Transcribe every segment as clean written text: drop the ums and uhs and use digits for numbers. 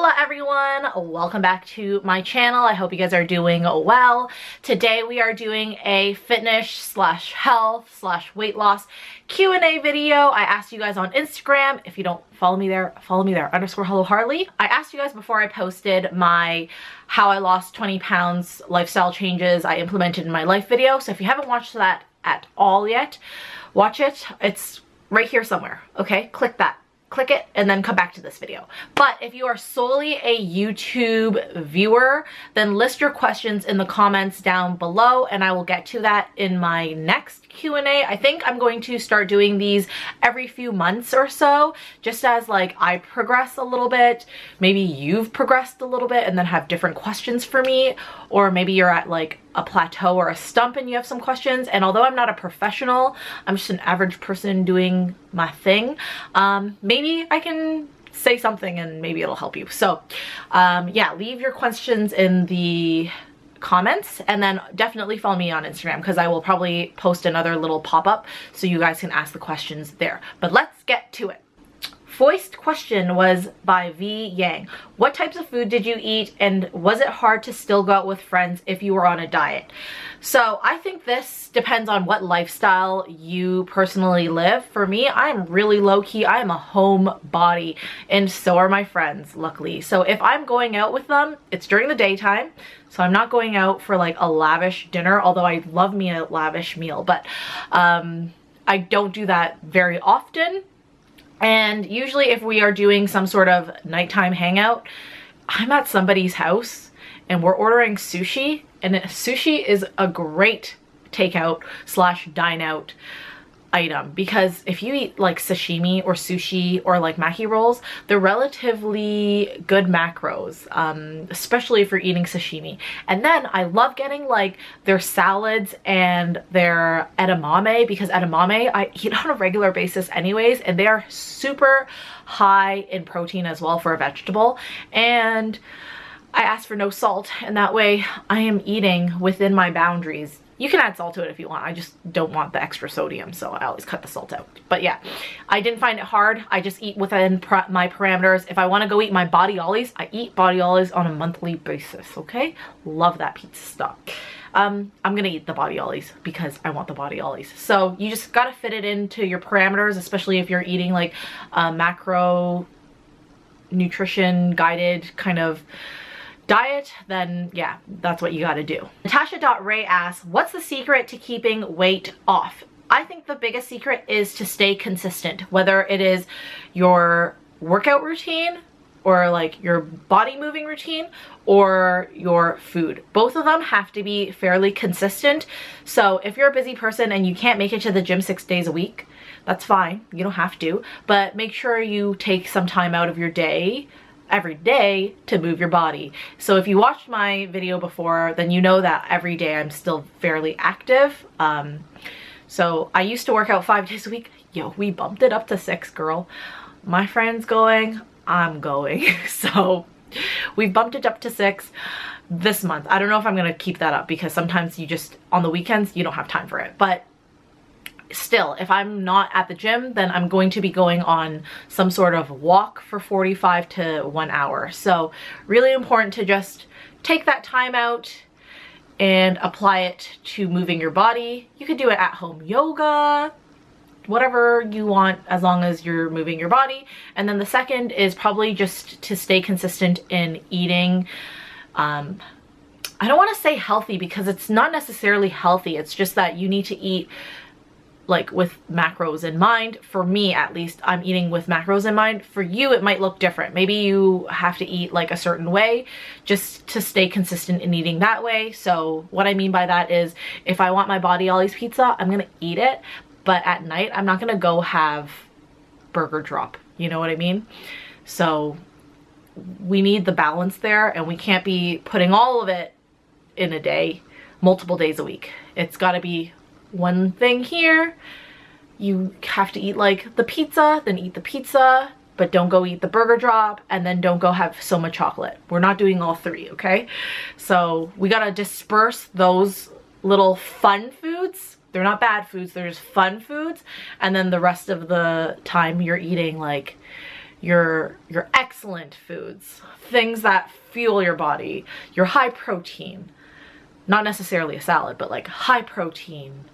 Hola everyone, welcome back to my channel. I hope you guys are doing well. Today we are doing a fitness slash health slash weight loss Q&A video. I asked you guys on Instagram. If you don't follow me there, _Hello Harley. I asked you guys before I posted my how I lost 20 pounds lifestyle changes I implemented in my life video. So if you haven't watched that at all yet, watch it. It's right here somewhere, okay? Click that. Click it and then come back to this video. But if you are solely a YouTube viewer, then list your questions in the comments down below and I will get to that in my next Q&A. I think I'm going to start doing these every few months or so, just as like I progress a little bit, maybe you've progressed a little bit and then have different questions for me, or maybe you're at like a plateau or a stump and you have some questions. And although I'm not a professional, I'm just an average person doing my thing, maybe I can say something and maybe it'll help you. So yeah, leave your questions in the comments and then definitely follow me on Instagram because I will probably post another little pop-up so you guys can ask the questions there. But let's get to it. Voiced question was by V Yang. What types of food did you eat and was it hard to still go out with friends if you were on a diet? So I think this depends on what lifestyle you personally live. For me, I'm really low-key. I am a homebody and so are my friends, luckily. So if I'm going out with them, it's during the daytime. So I'm not going out for like a lavish dinner, although I love me a lavish meal, but I don't do that very often. And usually if we are doing some sort of nighttime hangout, I'm at somebody's house and we're ordering sushi, and sushi is a great takeout slash dine out item because if you eat like sashimi or sushi or like maki rolls, they're relatively good macros, especially if you're eating sashimi. And then I love getting like their salads and their edamame because edamame I eat on a regular basis anyways, and they are super high in protein as well for a vegetable. And I ask for no salt, and that way I am eating within my boundaries. You can add salt to it if you want. I just don't want the extra sodium, so I always cut the salt out. But yeah, I didn't find it hard. I just eat within my parameters. If I want to go eat my body ollies, I eat body ollies on a monthly basis, okay? Love that pizza stuff. I'm gonna eat the body ollies because I want the body ollies. So you just gotta fit it into your parameters, especially if you're eating like a macro nutrition guided kind of diet, then yeah, that's what you got to do. Natasha.Ray asks, what's the secret to keeping weight off? I think the biggest secret is to stay consistent, whether it is your workout routine or like your body moving routine or your food. Both of them have to be fairly consistent. So if you're a busy person and you can't make it to the gym 6 days a week, that's fine. You don't have to, but make sure you take some time out of your day every day to move your body. So if you watched my video before, then you know that every day I'm still fairly active. So I used to work out 5 days a week. Yo, we bumped it up to 6, girl. My friend's going, I'm going. So we bumped it up to 6 this month. I don't know if I'm gonna keep that up because sometimes you just, on the weekends, you don't have time for it. But still, if I'm not at the gym, then I'm going to be going on some sort of walk for 45 to 1 hour. So really important to just take that time out and apply it to moving your body. You could do it at home yoga, whatever you want, as long as you're moving your body. And then the second is probably just to stay consistent in eating. I don't want to say healthy because it's not necessarily healthy. It's just that you need to eat like with macros in mind. For me, at least, I'm eating with macros in mind. For you, it might look different. Maybe you have to eat like a certain way just to stay consistent in eating that way. So what I mean by that is if I want my body ollies pizza, I'm gonna eat it, but at night, I'm not gonna go have burger drop. You know what I mean? So we need the balance there, and we can't be putting all of it in a day, multiple days a week. It's gotta be one thing here. You have to eat like the pizza, then eat the pizza, but don't go eat the burger drop, and then don't go have so much chocolate. We're not doing all 3, okay? So we gotta disperse those little fun foods. They're not bad foods, they're just fun foods. And then the rest of the time you're eating like your excellent foods, things that fuel your body, your high protein, not necessarily a salad, but like high protein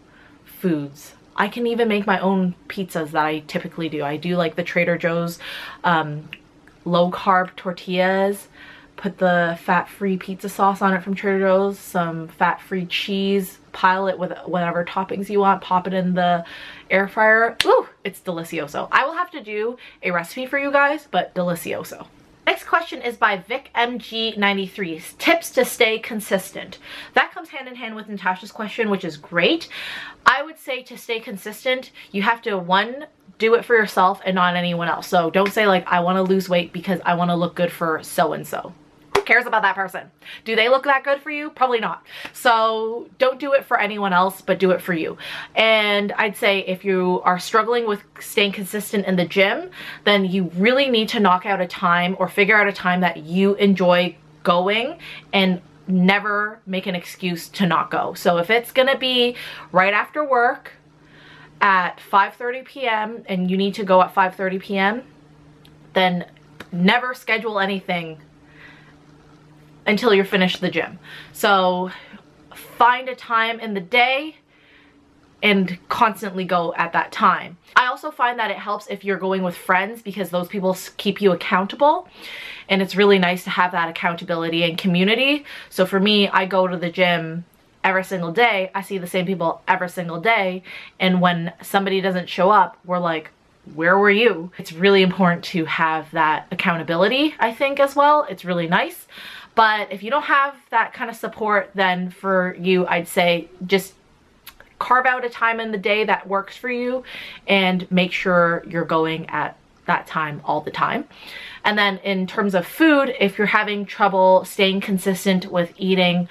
foods. I can even make my own pizzas that I typically do. I do like the Trader Joe's low carb tortillas, put the fat-free pizza sauce on it from Trader Joe's, some fat-free cheese, pile it with whatever toppings you want, pop it in the air fryer. Ooh, it's delicioso. I will have to do a recipe for you guys, but delicioso. Next question is by VicMG93. Tips to stay consistent. That comes hand in hand with Natasha's question, which is great. I would say to stay consistent, you have to, one, do it for yourself and not anyone else. So don't say like, I want to lose weight because I want to look good for so-and-so. Who cares about that person? Do they look that good for you? Probably not. So don't do it for anyone else, but do it for you. And I'd say if you are struggling with staying consistent in the gym, then you really need to knock out a time or figure out a time that you enjoy going and never make an excuse to not go. So if it's gonna be right after work at 5:30 p.m. and you need to go at 5:30 p.m., then never schedule anything until you're finished the gym. So find a time in the day and constantly go at that time. I also find that it helps if you're going with friends because those people keep you accountable, and it's really nice to have that accountability and community. So for me, I go to the gym every single day. I see the same people every single day, and when somebody doesn't show up, we're like, where were you? It's really important to have that accountability, I think, as well. It's really nice. But if you don't have that kind of support, then for you, I'd say just carve out a time in the day that works for you and make sure you're going at that time all the time. And then in terms of food, if you're having trouble staying consistent with eating,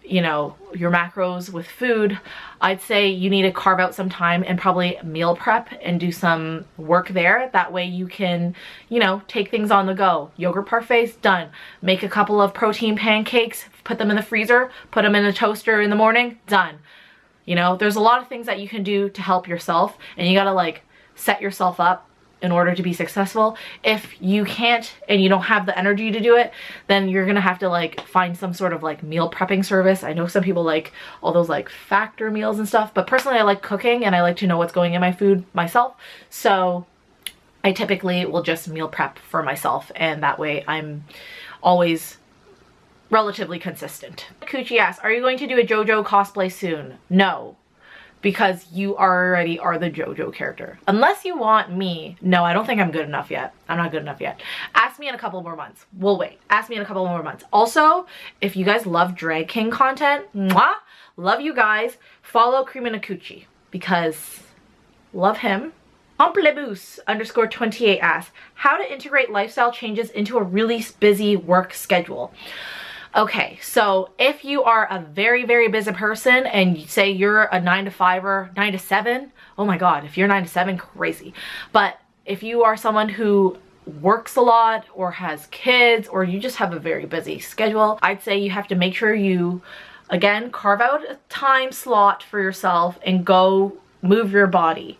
you know, your macros with food, I'd say you need to carve out some time and probably meal prep and do some work there. That way you can, you know, take things on the go. Yogurt parfaits, done. Make a couple of protein pancakes, put them in the freezer, put them in a toaster in the morning, done. You know, there's a lot of things that you can do to help yourself, and you gotta like set yourself up in order to be successful. If you can't and you don't have the energy to do it, then you're gonna have to like find some sort of like meal prepping service. I know some people like all those like factor meals and stuff, but personally I like cooking and I like to know what's going in my food myself. So I typically will just meal prep for myself, and that way I'm always relatively consistent. Coochie asks, are you going to do a JoJo cosplay soon? No, because you already are the JoJo character. Unless you want me. No, I don't think I'm good enough yet. I'm not good enough yet. Ask me in a couple more months. We'll wait. Ask me in a couple more months. Also, if you guys love drag king content, mwah, love you guys. Follow Cream and a Coochie because love him. Amplebus_28 asks, how to integrate lifestyle changes into a really busy work schedule. Okay, so if you are a very, very busy person and you say you're a 9 to 5 or 9 to 7, oh my God, if you're 9 to 7, crazy. But if you are someone who works a lot or has kids or you just have a very busy schedule, I'd say you have to make sure you, again, carve out a time slot for yourself and go move your body.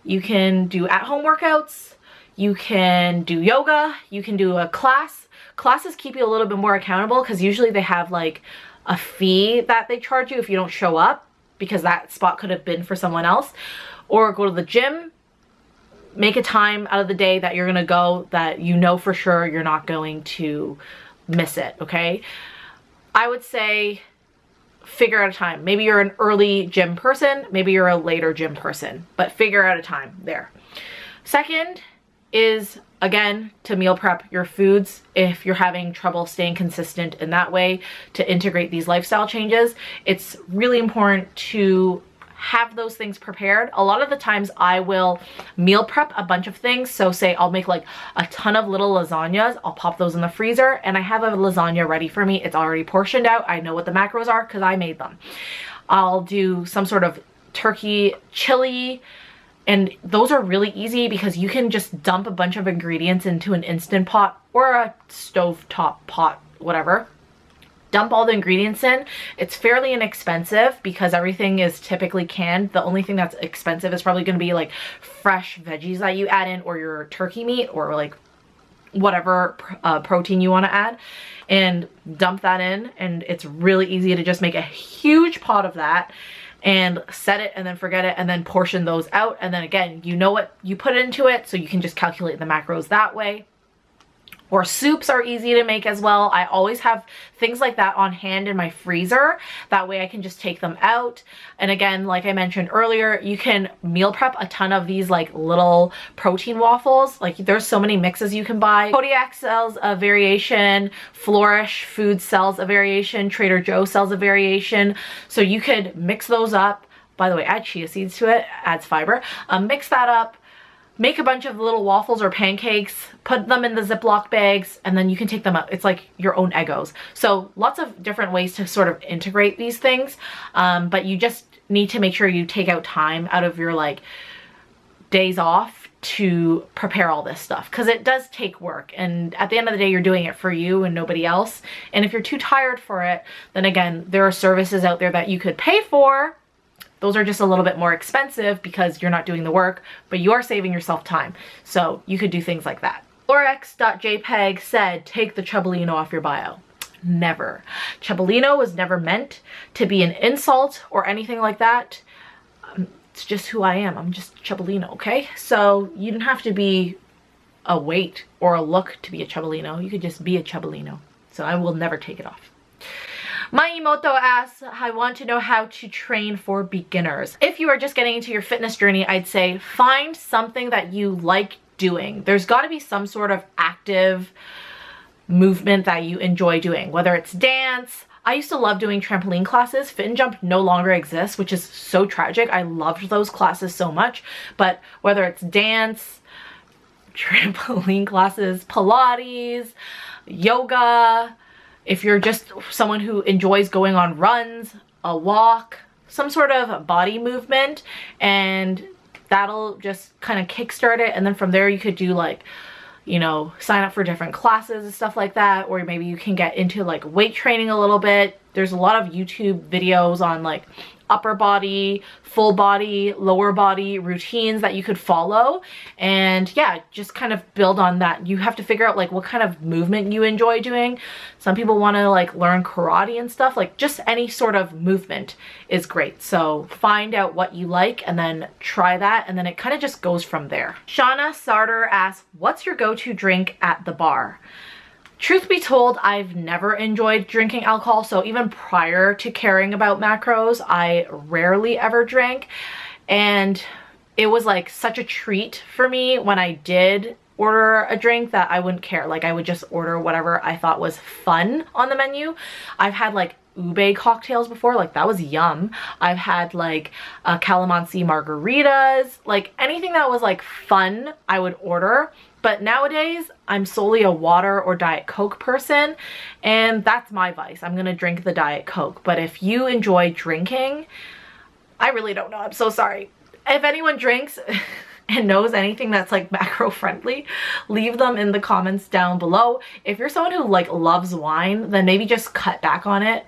You can do at-home workouts, you can do yoga, you can do a class. Classes keep you a little bit more accountable because usually they have like a fee that they charge you if you don't show up because that spot could have been for someone else. Or go to the gym, make a time out of the day that you're gonna go that you know for sure you're not going to miss it, okay? I would say figure out a time. Maybe you're an early gym person, maybe you're a later gym person, but figure out a time there. Second is, again, to meal prep your foods if you're having trouble staying consistent in that way to integrate these lifestyle changes. It's really important to have those things prepared. A lot of the times I will meal prep a bunch of things. So say I'll make like a ton of little lasagnas. I'll pop those in the freezer and I have a lasagna ready for me. It's already portioned out. I know what the macros are because I made them. I'll do some sort of turkey chili, and those are really easy because you can just dump a bunch of ingredients into an Instant Pot or a stovetop pot, whatever. dump all the ingredients in. It's fairly inexpensive because everything is typically canned. The only thing that's expensive is probably going to be like fresh veggies that you add in, or your turkey meat, or like whatever protein you want to add, and dump that in. And it's really easy to just make a huge pot of that and set it and then forget it, and then portion those out. And then again, you know what you put into it, so you can just calculate the macros that way. Or soups are easy to make as well. I always have things like that on hand in my freezer. That way I can just take them out. And again, like I mentioned earlier, you can meal prep a ton of these like little protein waffles. Like there's so many mixes you can buy. Kodiak sells a variation, Flourish Foods sells a variation, Trader Joe sells a variation. So you could mix those up. By the way, add chia seeds to it, adds fiber. Mix that up. Make a bunch of little waffles or pancakes, put them in the Ziploc bags, and then you can take them out. It's like your own Eggos. So lots of different ways to sort of integrate these things, but you just need to make sure you take out time out of your like days off to prepare all this stuff, because it does take work, and at the end of the day you're doing it for you and nobody else. And if you're too tired for it, then again, there are services out there that you could pay for. Those are just a little bit more expensive because you're not doing the work, but you're saving yourself time. So you could do things like that. Orex.jpg said, take the Chubbolino off your bio. Never. Chubbolino was never meant to be an insult or anything like that. It's just who I am. I'm just Chubbolino, okay? So you don't have to be a weight or a look to be a Chubbolino. You could just be a Chubbolino. So I will never take it off. Maimoto asks, I want to know how to train for beginners. If you are just getting into your fitness journey, I'd say find something that you like doing. There's got to be some sort of active movement that you enjoy doing, whether it's dance. I used to love doing trampoline classes. Fit and Jump no longer exists, which is so tragic. I loved those classes so much. But whether it's dance, trampoline classes, Pilates, yoga, if you're just someone who enjoys going on runs, a walk, some sort of body movement, and that'll just kind of kickstart it. And then from there you could do like, you know, sign up for different classes and stuff like that. Or maybe you can get into like weight training a little bit. There's a lot of YouTube videos on like upper body, full body, lower body routines that you could follow. And yeah, just kind of build on that. You have to figure out like what kind of movement you enjoy doing. Some people want to like learn karate and stuff. Like just any sort of movement is great. So find out what you like and then try that, and then it kind of just goes from there. Shauna Sarter asks, what's your go-to drink at the bar? Truth be told, I've never enjoyed drinking alcohol, so even prior to caring about macros, I rarely ever drank. And it was like such a treat for me when I did order a drink that I wouldn't care. Like I would just order whatever I thought was fun on the menu. I've had like ube cocktails before, like that was yum. I've had like calamansi margaritas, like anything that was like fun I would order. But nowadays, I'm solely a water or Diet Coke person, and that's my vice. I'm gonna drink the Diet Coke. But if you enjoy drinking, I really don't know. I'm so sorry. If anyone drinks and knows anything that's like macro friendly, leave them in the comments down below. If you're someone who like loves wine, then maybe just cut back on it.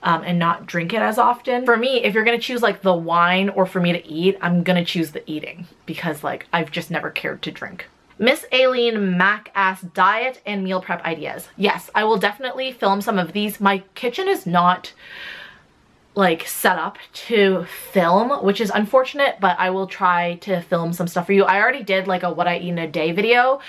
And not drink it as often. For me, if you're gonna choose like the wine or for me to eat, I'm gonna choose the eating, because like I've just never cared to drink. Miss Aileen Mac asks, diet and meal prep ideas. Yes, I will definitely film some of these. My kitchen is not like set up to film, which is unfortunate, but I will try to film some stuff for you. I already did like a what I eat in a day video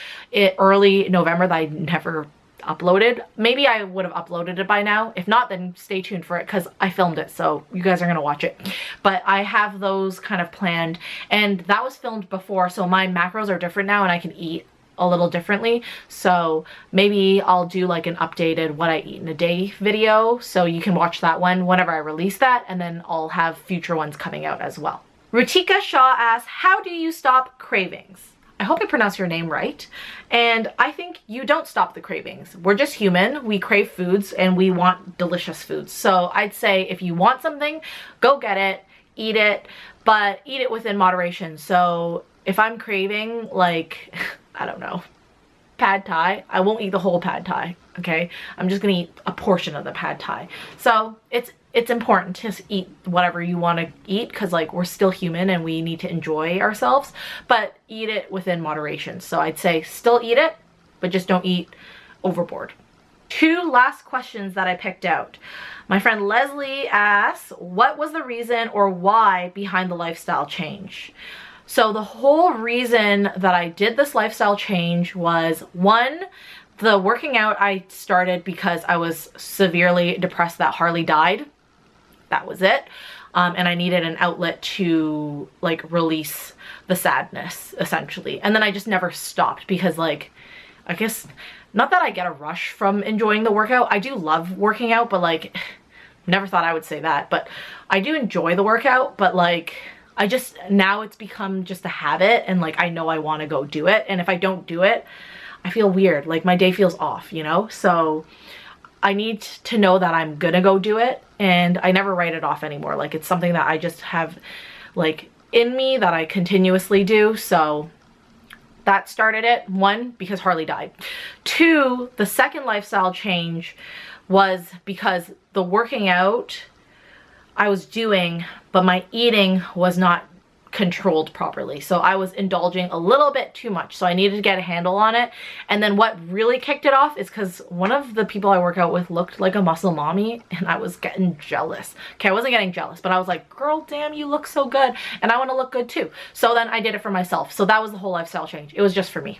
early November that I never uploaded. Maybe I would have uploaded it by now. If not, then stay tuned for it because I filmed it, so you guys are gonna watch it. But I have those kind of planned, and that was filmed before, so my macros are different now and I can eat a little differently. So maybe I'll do like an updated what I eat in a day video, so you can watch that one whenever I release that, and then I'll have future ones coming out as well. Rutika Shaw asks, how do you stop cravings? I hope I pronounced your name right. And I think you don't stop the cravings. We're just human. We crave foods and we want delicious foods. So I'd say if you want something, go get it, but eat it within moderation. So if I'm craving like, I don't know, pad thai, I won't eat the whole pad thai. okay? I'm just gonna eat a portion of the pad thai. So it's important to eat whatever you want to eat, because like we're still human and we need to enjoy ourselves, but eat it within moderation. So I'd say still eat it, but just don't eat overboard. 2 last questions that I picked out. My friend Leslie asks, what was the reason or why behind the lifestyle change? So the whole reason that I did this lifestyle change was, 1, the working out I started because I was severely depressed that Harley died. That was it. And I needed an outlet to like release the sadness, essentially. And then I just never stopped because, like, I guess, not that I get a rush from enjoying the workout. I do love working out, but like, never thought I would say that, but I do enjoy the workout, but like, I just, now it's become just a habit, and like, I know I want to go do it. And if I don't do it, I feel weird. Like my day feels off, you know? So I need to know that I'm gonna go do it, and I never write it off anymore. Like it's something that I just have like in me that I continuously do. So that started it. 1, because Harley died. 2, the second lifestyle change was because the working out I was doing, but my eating was not controlled properly. So I was indulging a little bit too much. So I needed to get a handle on it. And then what really kicked it off is because one of the people I work out with looked like a muscle mommy, and I was getting jealous. Okay, I wasn't getting jealous, but I was like, girl, damn, you look so good. And I want to look good too. So then I did it for myself. So that was the whole lifestyle change. It was just for me.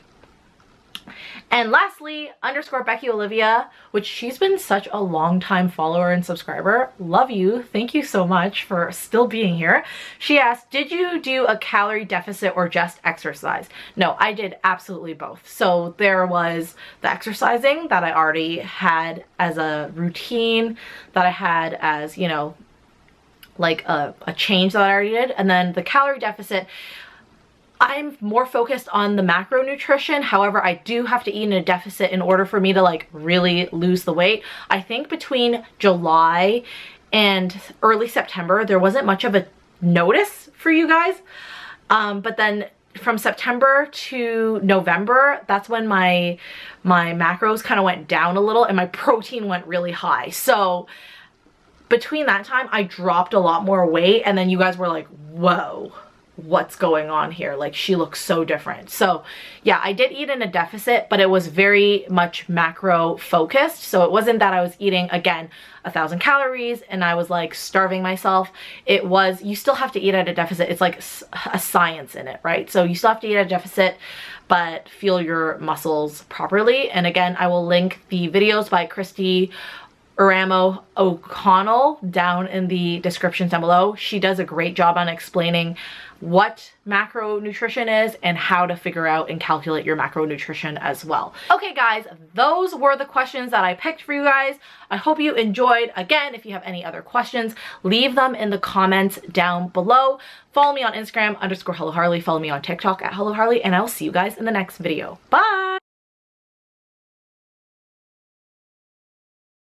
And lastly, _Becky Olivia, which she's been such a long time follower and subscriber. Love you. Thank you so much for still being here. She asked, did you do a calorie deficit or just exercise? No, I did absolutely both. So there was the exercising that I already had as a routine, that I had as, you know, like a change that I already did. And then the calorie deficit, I'm more focused on the macronutrition. However, I do have to eat in a deficit in order for me to like really lose the weight. I think between July and early September, there wasn't much of a notice for you guys. But then from September to November, that's when my macros kind of went down a little and my protein went really high. So between that time, I dropped a lot more weight, and then you guys were like, whoa, what's going on here? Like, she looks so different. So yeah, I did eat in a deficit, but it was very much macro focused. So it wasn't that I was eating, again, 1,000 calories and I was like starving myself. It was, you still have to eat at a deficit. It's like a science in it, right? So you still have to eat at a deficit, but fuel your muscles properly. And again, I will link the videos by Christy Aramo O'Connell down in the description down below. She does a great job on explaining what macronutrition is and how to figure out and calculate your macronutrition as well. Okay guys, those were the questions that I picked for you guys. I hope you enjoyed. Again, if you have any other questions, leave them in the comments down below. Follow me on Instagram _HelloHarley. Follow me on TikTok at HelloHarley, and I'll see you guys in the next video. Bye!